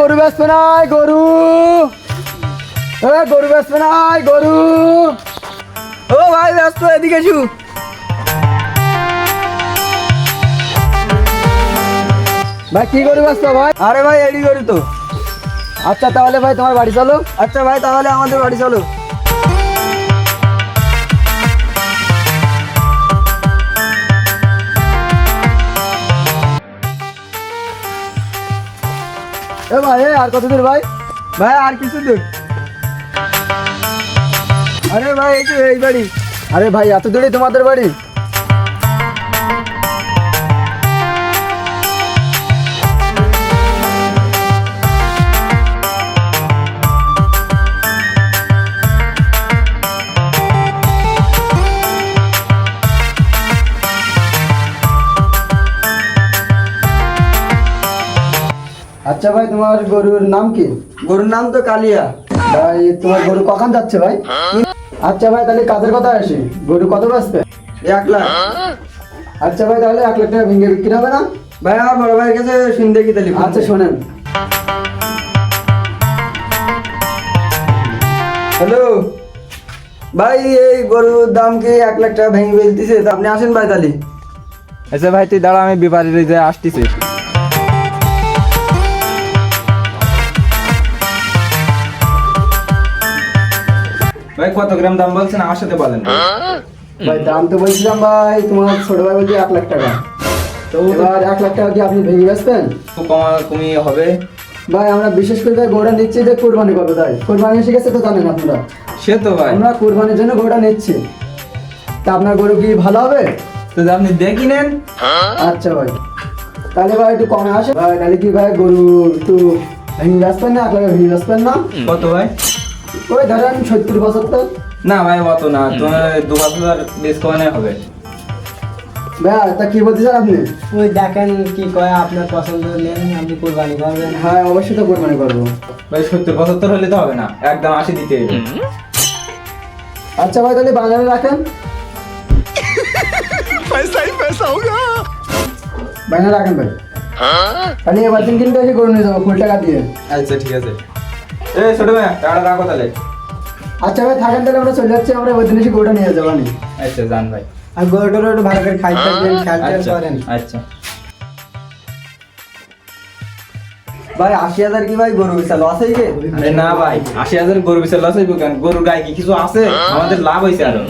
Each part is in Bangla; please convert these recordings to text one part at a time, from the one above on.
গরু বেচবে নাই গরু, গরু বেচবে নাই গরু। ও ভাই ব্যস্ত, এদিকে এসু। ভাই কি গরু বেচছো ভাই? আরে ভাই এডি গরু তো। আচ্ছা তাহলে ভাই তোমার বাড়ি চলো। আচ্ছা ভাই তাহলে আমাদের বাড়ি চলো। এ ভাই আর কত দূর ভাই? ভাই আর কিছু দূর। আরে ভাই এই তো এই বাড়ি। আরে ভাই এত দূরে তোমাদের বাড়ি? আচ্ছা ভাই তোমার গরুর নাম কি? গরুর নাম তো কালিয়া। ভাই তোমার গরু কখন যাচ্ছে ভাই? আচ্ছা ভাই তাহলে কাজের কথা আসি, গরু কত বাঁচবে? 1 লাখ। আচ্ছা ভাই তাহলে 1 লাখ টাকা ভেঙে বিক্রি হবে না? ভাই আমার বড় ভাইয়ের কাছে শুনতে কি তালি। আচ্ছা শোনেন। হ্যালো ভাই, এই গরুর দাম কি 1 লাখ টাকা ভেঙে ফেলতেছে, তা আপনি আসেন ভাই তালি। আচ্ছা ভাই তুই দাঁড়া, আমি ব্যাপারীর যে আসতেছি। ভাই কত গ্রাম দাম বলছেন আমার সাথে বলেন। ভাই দাম তো বলছিলাম ভাই, তোমার ছোট ভাই বলছে 1 লাখ টাকা। তো এবার 1 লাখ টাকা কি আপনি ভেঙে বেচবেন? খুব কমি হবে। ভাই আমরা বিশেষ করে ভাই গরুটা নিচ্ছি যে কোরবানি করবে, তাই কোরবানি এসে গেছে তো জানেন আপনারা, সে তো ভাই, আমরা কোরবানির জন্য গরুটা নিচ্ছি। তা আপনার গরু কি ভালো হবে? তো আপনি দেখি নেন। আচ্ছা ভাই তাহলে ভাই একটু কমে আসে ভাই। তাহলে কি ভাই গরু একটু ভেঙে বেচবেন না? 1 লাখ ভেঙে বেচবেন না? কত ভাই? ওই ধরেন 70-75। না ভাই অত না, তোমার 2,000 বেশ কমানো হবে। ভাই তা কি বলতে চান আপনি? ওই দেখেন কি কয়, আপনার পছন্দ নেন, আপনি কোরবানি করবেন। হ্যাঁ অবশ্যই তো কোরবানি করবো। ভাই 70-75 হলে তো হবে না, একদম 80 দিতে হবে। আচ্ছা ভাই তাহলে বাজারে রাখেন। বাজারে রাখেন ভাই। তাহলে এবার দিন কিন্তু এসে গরু নিয়ে যাবো ফুল টাকা দিয়ে। আচ্ছা ঠিক আছে। এ ছোট ভাই টাকাটা রাখো তাহলে। আচ্ছা ভাই থাকেন তাহলে আমরা চলে যাচ্ছি, আমরা ওই দিন এসে গরুটা নিয়ে যাবো নি। আচ্ছা যান ভাই। আর গরুটারও একটু ভালো করে খাইতে থাকবেন, খেয়াল আচ্ছা করেন। আচ্ছা। ভাই 80,000 কি ভাই গরু বেচা লস হয়ে গে? আরে না ভাই, 80,000 গরু বেচে লস হইব কেন? গরুর গায়ে কি কিছু আছে? আমাদের লাভ হইছে আরো।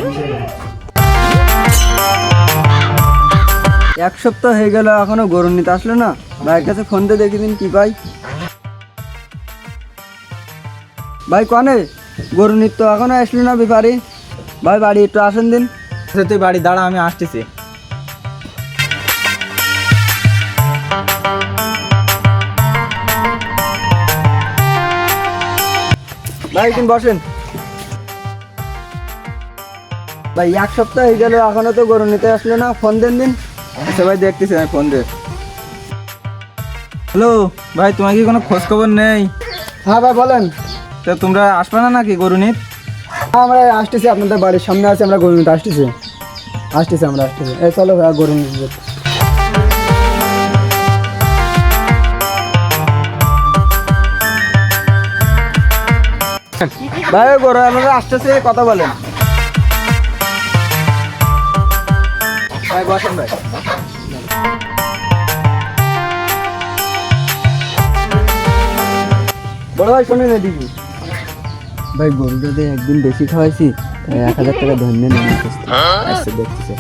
1 সপ্তাহ হয়ে গেল এখনো গরু নিতে আসলো না। ভাইয়ের কাছে ফোন দিয়ে দেখি দিন কি পাই। ভাই কনে গরু নিতে এখনো আসলো না ব্যাপারী। ভাই বাড়ি একটু আসেন দিন। আচ্ছা তুই বাড়ি দাঁড়া, আমি আসতেছি। ভাই একদিন বসেন। ভাই 1 সপ্তাহ হয়ে গেল এখনো তো গরু নিতে আসলো না, ফোন দেন দিন। আচ্ছা ভাই দেখতেছি, আমি ফোন দে। হ্যালো ভাই, তোমার কি কোনো খোঁজ খবর নেই? হ্যাঁ ভাই বলেন। তা তোমরা আসবে না নাকি গরু নিত? আমরা আসতেছি, আপনাদের বাড়ির সামনে আছে, আমরা গরু নিতে আসতেছি। আমরা আসতেছি। এই চলো ভাই গরু নিতে। ভাই গরু আপনারা আসতেছে, কথা বলেন। ভাই বসেন ভাই। বড় ভাই শোনেন এদিকে। ভাই গরুটাতে একদিন বেশি খাওয়াইছি, তাই 1,000 টাকা ধন্য নিয়ে আসতেছি। আচ্ছা দেখতেছি।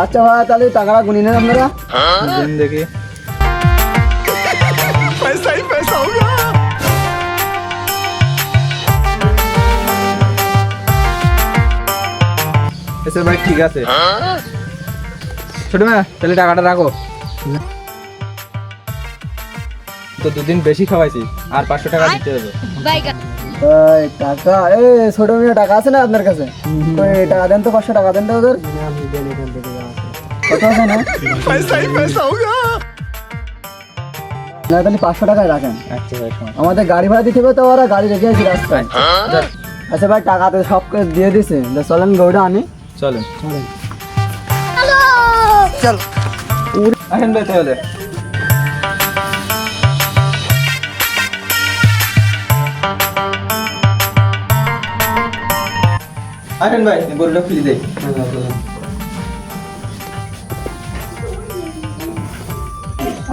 আচ্ছা ভাই তাহলে টাকাটা গুনি নেন আপনারা। দিন দেখি। আচ্ছা ভাই ঠিক আছে। ছোট ভাই তাহলে টাকাটা রাখো। তো 2 দিন বেশি খাওয়াইছি, আর 500 টাকা দিতে হবে। ভাই টাকা ছোট মেয়ে টাকা আছে না আপনার কাছে? ওই টাকা দেন তো, 500 টাকা দেন তো ওদের। কত আছে না? না তাহলে 500 টাকায় রাখেন। আচ্ছা ভাই শোনো। আমাদের গাড়ি ভাড়া দিতে হবে তো, ওরা গাড়ি রেখে আসি রাস্তায়। আচ্ছা ভাই টাকা তো সব করে দিয়ে দিছে, চলেন গরুটা আনি। চলেন চল আসেন ভাই তাহলে। আসেন ভাই গরুটা ফিরে দেয়।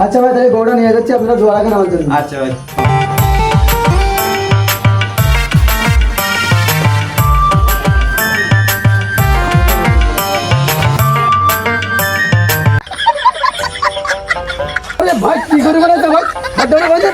আচ্ছা ভাই তাহলে গরুটা নিয়ে যাচ্ছি, আপনারা জোয়ার রাখেন আমার জন্য। আচ্ছা ভাই। ভাই কি করে বেড়াচ্ছে ভাই, হাত ধরে বাঁধে।